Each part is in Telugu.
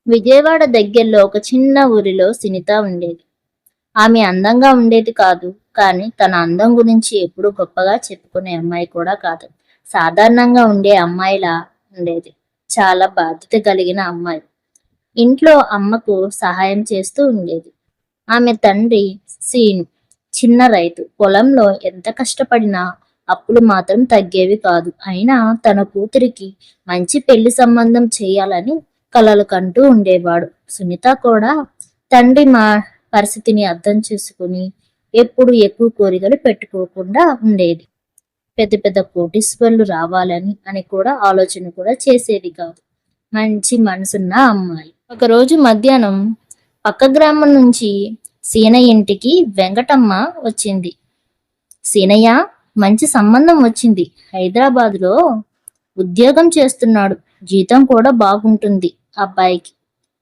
విజయవాడ దగ్గరలో ఒక చిన్న ఊరిలో సునీత ఉండేది. ఆమె అందంగా ఉండేది కాదు. కానీ తన అందం గురించి ఎప్పుడూ గొప్పగా చెప్పుకునే అమ్మాయి కూడా కాదు. సాధారణంగా ఉండే అమ్మాయిలా ఉండేది. చాలా బాధ్యత కలిగిన అమ్మాయి. ఇంట్లో అమ్మకు సహాయం చేస్తూ ఉండేది. ఆమె తండ్రి సీను చిన్న రైతు. పొలంలో ఎంత కష్టపడినా అప్పులు మాత్రం తగ్గేవి కాదు. అయినా తన కూతురికి మంచి పెళ్లి సంబంధం చేయాలని కలలు కంటూ ఉండేవాడు. సునీత కూడా తండ్రి పరిస్థితిని అర్థం చేసుకుని ఎప్పుడు ఎక్కువ కోరికలు పెట్టుకోకుండా ఉండేది. పెద్ద పెద్ద కోటీశ్వర్లు రావాలని అని కూడా ఆలోచన కూడా చేసేది కాదు. మంచి మనసున్న అమ్మాయి. ఒకరోజు మధ్యాహ్నం పక్క గ్రామం నుంచి సీనయ్య ఇంటికి వెంకటమ్మ వచ్చింది. సీనయ్య, మంచి సంబంధం వచ్చింది. హైదరాబాద్లో ఉద్యోగం చేస్తున్నాడు. జీతం కూడా బాగుంటుంది అబ్బాయికి.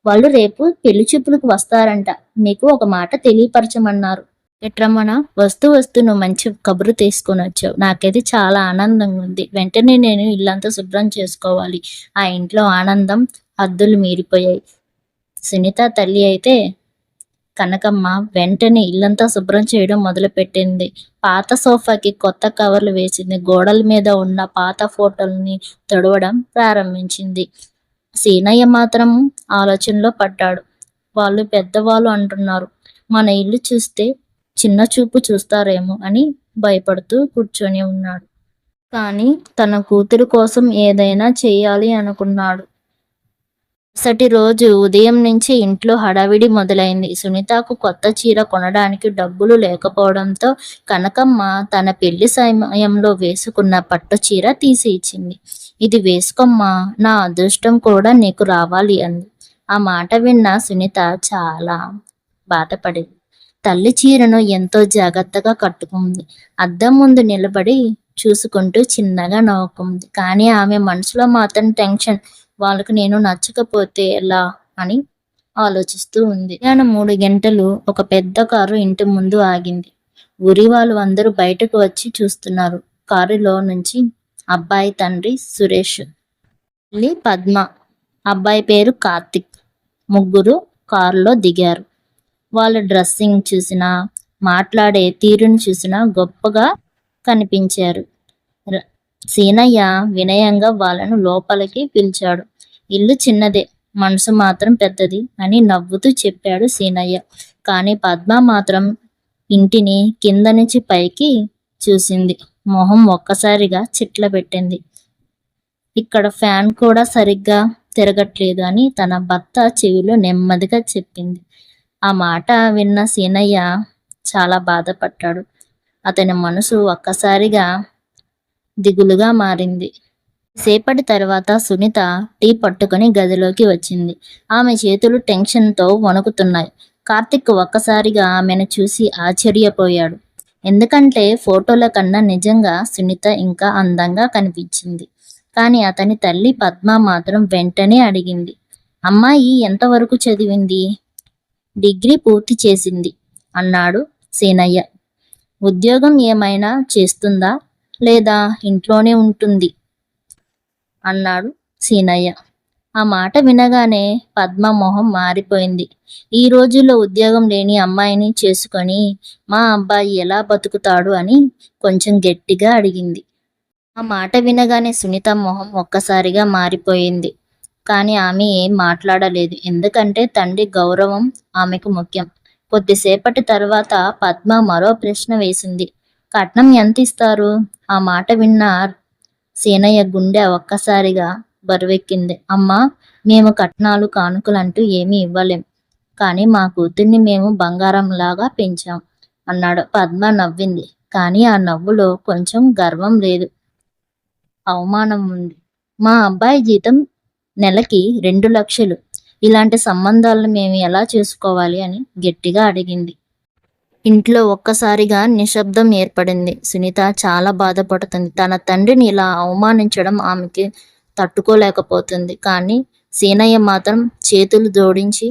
వాళ్ళు రేపు పెళ్లి చూపులకు వస్తారంట. నీకు ఒక మాట తెలియపరచమన్నారు. ఎట్రమ్మన, వస్తూ నువ్వు మంచి కబురు తీసుకొని వచ్చావు. నాకైతే చాలా ఆనందంగా ఉంది. వెంటనే నేను ఇల్లంతా శుభ్రం చేసుకోవాలి. ఆ ఇంట్లో ఆనందం హద్దులు మీరిపోయాయి. సునీత తల్లి అయితే కనకమ్మ వెంటనే ఇల్లంతా శుభ్రం చేయడం మొదలుపెట్టింది. పాత సోఫాకి కొత్త కవర్లు వేసింది. గోడల మీద ఉన్న పాత ఫోటోల్ని తుడవడం ప్రారంభించింది. సీనయ్య మాత్రం ఆలోచనలో పడ్డాడు. వాళ్ళు పెద్దవాళ్ళు అంటున్నారు, మన ఇల్లు చూస్తే చిన్న చూపు చూస్తారేమో అని భయపడుతూ కూర్చొని ఉన్నాడు. కానీ తన కూతురు కోసం ఏదైనా చెయ్యాలి అనుకున్నాడు. మరుసటి రోజు ఉదయం నుంచి ఇంట్లో హడావిడి మొదలైంది. సునీతకు కొత్త చీర కొనడానికి డబ్బులు లేకపోవడంతో కనకమ్మ తన పెళ్లి సమయంలో వేసుకున్న పట్టు చీర తీసి ఇచ్చింది. ఇది వేసుకోమ్మా, నా అదృష్టం కూడా నీకు రావాలి అంది. ఆ మాట విన్న సునీత చాలా బాధపడింది. తల్లి చీరను ఎంతో జాగ్రత్తగా కట్టుకుంది. అద్దం ముందు నిలబడి చూసుకుంటూ చిన్నగా నవ్వుకుంది. కానీ ఆమె మనసులో మాత్రం టెన్షన్. వాళ్ళకు నేను నచ్చకపోతే ఎలా అని ఆలోచిస్తూ ఉంది. మధ్యాహ్నం 3 గంటలు ఒక పెద్ద కారు ఇంటి ముందు ఆగింది. ఊరి వాళ్ళు అందరూ బయటకు వచ్చి చూస్తున్నారు. కారులో నుంచి అబ్బాయి తండ్రి సురేష్, తల్లి పద్మ, అబ్బాయి పేరు కార్తిక్ ముగ్గురు కారులో దిగారు. వాళ్ళ డ్రెస్సింగ్ చూసినా, మాట్లాడే తీరును చూసినా గొప్పగా కనిపించారు. సీనయ్య వినయంగా వాళ్ళను లోపలికి పిలిచాడు. ఇల్లు చిన్నదే, మనసు మాత్రం పెద్దది అని నవ్వుతూ చెప్పాడు సీనయ్య. కానీ పద్మ మాత్రం ఇంటిని కింద నుంచి పైకి చూసింది. మొహం ఒక్కసారిగా చిట్లబెట్టింది. ఇక్కడ ఫ్యాన్ కూడా సరిగ్గా తిరగట్లేదు అని తన భర్త చెవిలో నెమ్మదిగా చెప్పింది. ఆ మాట విన్న సీనయ్య చాలా బాధపడ్డాడు. అతని మనసు ఒక్కసారిగా దిగులుగా మారింది. సేపటి తర్వాత సునీత టీ పట్టుకుని గదిలోకి వచ్చింది. ఆమె చేతులు టెన్షన్తో వణుకుతున్నాయి. కార్తిక్ ఒక్కసారిగా ఆమెను చూసి ఆశ్చర్యపోయాడు. ఎందుకంటే ఫోటోల కన్నా నిజంగా సునీత ఇంకా అందంగా కనిపించింది. కానీ అతని తల్లి పద్మ మాత్రం వెంటనే అడిగింది, అమ్మాయి ఎంతవరకు చదివింది? డిగ్రీ పూర్తి చేసింది అన్నాడు సీనయ్య. ఉద్యోగం ఏమైనా చేస్తుందా లేదా ఇంట్లోనే ఉంటుంది అన్నాడు సీనయ్య. ఆ మాట వినగానే పద్మ మొహం మారిపోయింది. ఈ రోజుల్లో ఉద్యోగం లేని అమ్మాయిని చేసుకొని మా అబ్బాయి ఎలా బతుకుతాడు అని కొంచెం గట్టిగా అడిగింది. ఆ మాట వినగానే సునీత మొహం ఒక్కసారిగా మారిపోయింది. కానీ ఆమె ఏం మాట్లాడలేదు. ఎందుకంటే తండ్రి గౌరవం ఆమెకు ముఖ్యం. కొద్దిసేపటి తర్వాత పద్మ మరో ప్రశ్న వేసింది. కట్నం ఎంత ఇస్తారు? ఆ మాట విన్న సీనయ్య గుండె ఒక్కసారిగా బరువెక్కింది. అమ్మా, మేము కట్నాలు కానుకలంటూ ఏమీ ఇవ్వలేం. కానీ మా కూతుర్ని మేము బంగారంలాగా పెంచాం అన్నాడు. పద్మ నవ్వింది. కానీ ఆ నవ్వులో కొంచెం గర్వం లేదు, అవమానం ఉంది. మా అబ్బాయి జీతం నెలకి 2 లక్షలు. ఇలాంటి సంబంధాలను మేము ఎలా చేసుకోవాలి అని గట్టిగా అడిగింది. ఇంట్లో ఒక్కసారిగా నిశ్శబ్దం ఏర్పడింది. సునీత చాలా బాధపడుతుంది. తన తండ్రిని ఇలా అవమానించడం ఆమెకి తట్టుకోలేకపోతుంది. కానీ సీనయ్య మాత్రం చేతులు జోడించి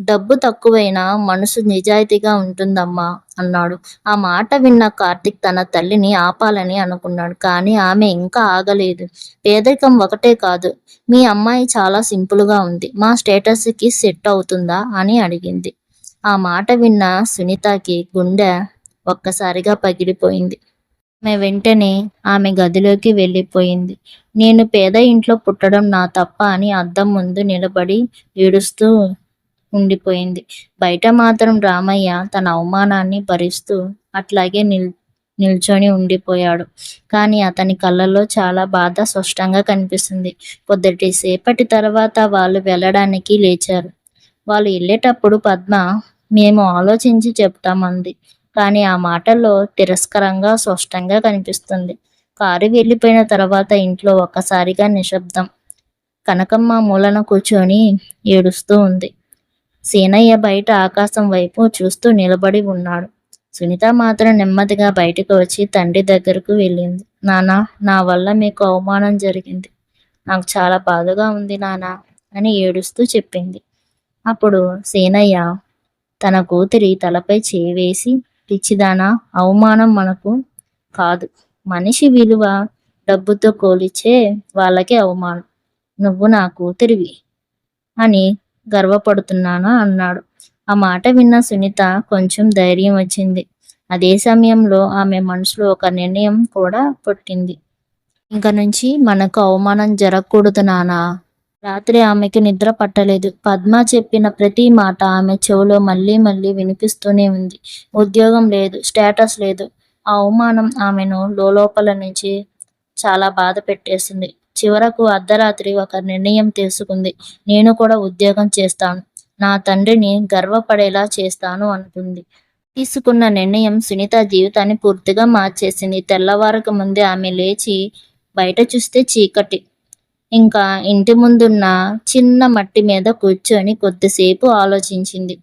డబ్బు తక్కువైనా మనసు నిజాయితీగా ఉంటుందమ్మా అన్నాడు. ఆ మాట విన్న కార్తీక్ తన తల్లిని ఆపాలని అనుకున్నాడు. కానీ ఆమె ఇంకా ఆగలేదు. పేదరికం ఒకటే కాదు, మీ అమ్మాయి చాలా సింపుల్గా ఉంది, మా స్టేటస్కి సెట్ అవుతుందా అని అడిగింది. ఆ మాట విన్న సునీతకి గుండె ఒక్కసారిగా పగిలిపోయింది. ఆమె వెంటనే ఆమె గదిలోకి వెళ్ళిపోయింది. నేను పేద ఇంట్లో పుట్టడం నా తప్ప అని అద్దం ముందు నిలబడి ఏడుస్తూ ఉండిపోయింది. బయట మాత్రం రామయ్య తన అవమానాన్ని భరిస్తూ అట్లాగే నిల్చొని ఉండిపోయాడు. కానీ అతని కళ్ళల్లో చాలా బాధ స్పష్టంగా కనిపిస్తుంది. కొద్దిసేపటి తర్వాత వాళ్ళు వెళ్ళడానికి లేచారు. వాళ్ళు వెళ్ళేటప్పుడు పద్మ, మేము ఆలోచించి చెప్తామంది. కానీ ఆ మాటల్లో తిరస్కారంగా స్పష్టంగా కనిపిస్తుంది. కారు వెళ్ళిపోయిన తర్వాత ఇంట్లో ఒక్కసారిగా నిశ్శబ్దం. కనకమ్మ మూలన కూర్చొని ఏడుస్తూ ఉంది. సీనయ్య బయట ఆకాశం వైపు చూస్తూ నిలబడి ఉన్నాడు. సునీత మాత్రం నెమ్మదిగా బయటకు వచ్చి తండ్రి దగ్గరకు వెళ్ళింది. నాన్న, నా వల్ల మీకు అవమానం జరిగింది. నాకు చాలా బాధగా ఉంది నాన్న అని ఏడుస్తూ చెప్పింది. అప్పుడు సీనయ్య తన కూతురి తలపై చేయి వేసి, పిచ్చిదానా, అవమానం మనకు కాదు, మనిషి విలువ డబ్బుతో కోలిచ్చే వాళ్ళకే అవమానం. నువ్వు నా కూతురివి అని గర్వపడుతున్నాను అన్నాడు. ఆ మాట విన్న సునీత కొంచెం ధైర్యం వచ్చింది. అదే సమయంలో ఆమె మనసులో ఒక నిర్ణయం కూడా పుట్టింది. ఇంక నుంచి మనకు అవమానం జరగకూడదు నానా. రాత్రి ఆమెకి నిద్ర పట్టలేదు. పద్మ చెప్పిన ప్రతి మాట ఆమె చెవిలో మళ్ళీ మళ్ళీ వినిపిస్తూనే ఉంది. ఉద్యోగం లేదు, స్టేటస్ లేదు. ఆ అవమానం ఆమెను లోపల నుంచి చాలా బాధ పెట్టేసింది. చివరకు అర్ధరాత్రి ఒక నిర్ణయం తీసుకుంది. నేను కూడా ఉద్యోగం చేస్తాను, నా తండ్రిని గర్వపడేలా చేస్తాను అనుకుంది. తీసుకున్న నిర్ణయం సునీత జీవితాన్ని పూర్తిగా మార్చేసింది. తెల్లవారక ముందే ఆమె లేచి బయట చూస్తే చీకటి. ఇంకా ఇంటి ముందున్న చిన్న మట్టి మీద కూర్చొని కొద్దిసేపు ఆలోచించింది.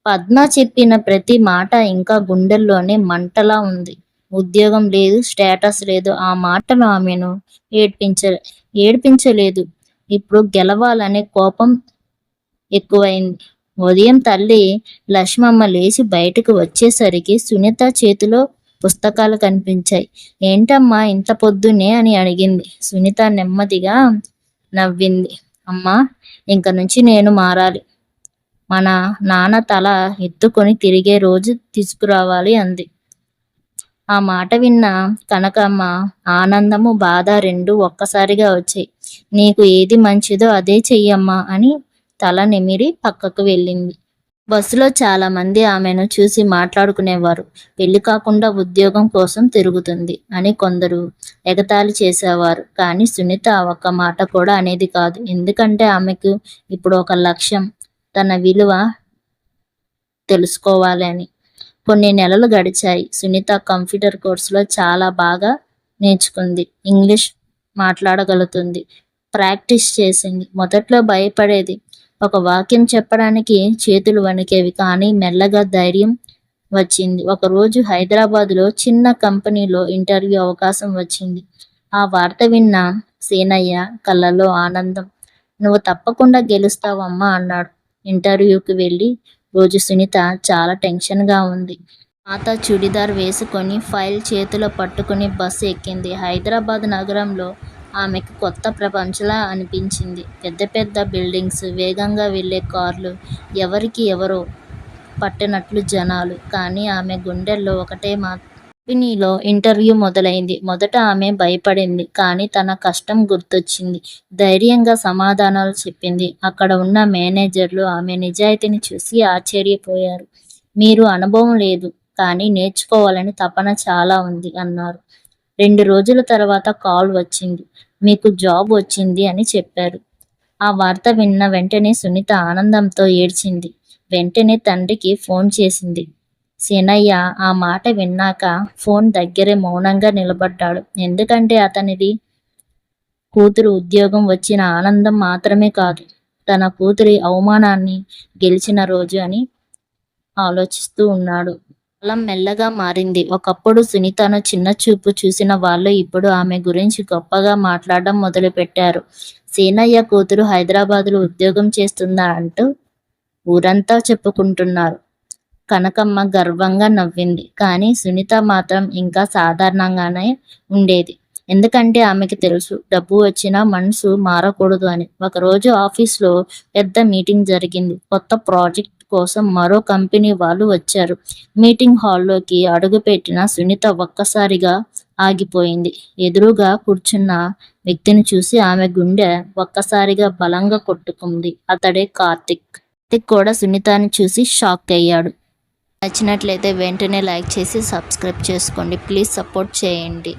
పద్మ చెప్పిన ప్రతి మాట ఇంకా గుండెల్లోనే మంటలా ఉంది. ఉద్యోగం లేదు, స్టేటస్ లేదు. ఆ మాటలు ఆమెను ఏడ్పించలేదు. ఇప్పుడు గెలవాలనే కోపం ఎక్కువైంది. ఉదయం తల్లి లక్ష్మమ్మ లేచి బయటకు వచ్చేసరికి సునీత చేతిలో పుస్తకాలు కనిపించాయి. ఏంటమ్మా ఇంత పొద్దున్నే అని అడిగింది. సునీత నెమ్మదిగా నవ్వింది. అమ్మా, ఇంక నుంచి నేను మారాలి. మన నాన్న తల ఎత్తుకొని తిరిగే రోజు తీసుకురావాలి అంది. ఆ మాట విన్న కనకమ్మ ఆనందము, బాధ రెండూ ఒక్కసారిగా వచ్చాయి. నీకు ఏది మంచిదో అదే చెయ్యమ్మా అని తల నిమిరి పక్కకు వెళ్ళింది. బస్సులో చాలా మంది ఆమెను చూసి మాట్లాడుకునేవారు. పెళ్లి కాకుండా ఉద్యోగం కోసం తిరుగుతుంది అని కొందరు ఎగతాళి చేసేవారు. కానీ సునీత ఒక్క మాట కూడా అనేది కాదు. ఎందుకంటే ఆమెకు ఇప్పుడు ఒక లక్ష్యం, తన విలువ తెలుసుకోవాలి అని. కొన్ని నెలలు గడిచాయి. సునీత కంప్యూటర్ కోర్సులో చాలా బాగా నేర్చుకుంది. ఇంగ్లీష్ మాట్లాడగలుగుతుంది. ప్రాక్టీస్ చేసింది. మొదట్లో భయపడేది. ఒక వాక్యం చెప్పడానికి చేతులు వణికేవి. కానీ మెల్లగా ధైర్యం వచ్చింది. ఒకరోజు హైదరాబాద్లో చిన్న కంపెనీలో ఇంటర్వ్యూ అవకాశం వచ్చింది. ఆ వార్త విన్న సీనయ్య కళ్ళలో ఆనందం. నువ్వు తప్పకుండా గెలుస్తావమ్మా అన్నాడు. ఇంటర్వ్యూకి వెళ్ళి రోజు సునీత చాలా టెన్షన్గా ఉంది. పాత చుడిదార్ వేసుకొని ఫైల్ చేతిలో పట్టుకుని బస్సు ఎక్కింది. హైదరాబాద్ నగరంలో ఆమెకు కొత్త ప్రపంచంలా అనిపించింది. పెద్ద పెద్ద బిల్డింగ్స్, వేగంగా వెళ్ళే కార్లు, ఎవరికి ఎవరో పట్టినట్లు జనాలు. కానీ ఆమె గుండెల్లో ఒకటే కంపెనీలో ఇంటర్వ్యూ మొదలైంది. మొదట ఆమె భయపడింది. కానీ తన కష్టం గుర్తొచ్చింది. ధైర్యంగా సమాధానాలు చెప్పింది. అక్కడ ఉన్న మేనేజర్లు ఆమె నిజాయితీని చూసి ఆశ్చర్యపోయారు. మీరు అనుభవం లేదు, కానీ నేర్చుకోవాలని తపన చాలా ఉంది అన్నారు. 2 రోజుల తర్వాత కాల్ వచ్చింది. మీకు జాబ్ వచ్చింది అని చెప్పారు. ఆ వార్త విన్న వెంటనే సునీత ఆనందంతో ఏడ్చింది. వెంటనే తండ్రికి ఫోన్ చేసింది. సీనయ్య ఆ మాట విన్నాక ఫోన్ దగ్గరే మౌనంగా నిలబడ్డాడు. ఎందుకంటే అతనిది కూతురు ఉద్యోగం వచ్చిన ఆనందం మాత్రమే కాదు, తన కూతురి అవమానాన్ని గెలిచిన రోజు అని ఆలోచిస్తూ ఉన్నాడు. కాలం మెల్లగా మారింది. ఒకప్పుడు సునీతను చిన్న చూపు చూసిన వాళ్ళు ఇప్పుడు ఆమె గురించి గొప్పగా మాట్లాడడం మొదలుపెట్టారు. సీనయ్య కూతురు హైదరాబాద్లో ఉద్యోగం చేస్తుందా అంటూ ఊరంతా చెప్పుకుంటున్నారు. కనకమ్మ గర్వంగా నవ్వింది. కానీ సునీత మాత్రం ఇంకా సాధారణంగానే ఉండేది. ఎందుకంటే ఆమెకి తెలుసు డబ్బు వచ్చినా మనసు మారకూడదు అని. ఒకరోజు ఆఫీస్లో పెద్ద మీటింగ్ జరిగింది. కొత్త ప్రాజెక్ట్ కోసం మరో కంపెనీ వాళ్ళు వచ్చారు. మీటింగ్ హాల్లోకి అడుగుపెట్టిన సునీత ఒక్కసారిగా ఆగిపోయింది. ఎదురుగా కూర్చున్న వ్యక్తిని చూసి ఆమె గుండె ఒక్కసారిగా బలంగా కొట్టుకుంది. అతడే కార్తిక్. కార్తిక్ కూడా సునీతని చూసి షాక్ అయ్యాడు. నచ్చినట్లయితే వెంటనే లైక్ చేసి సబ్స్క్రైబ్ చేసుకోండి. ప్లీజ్ సపోర్ట్ చేయండి.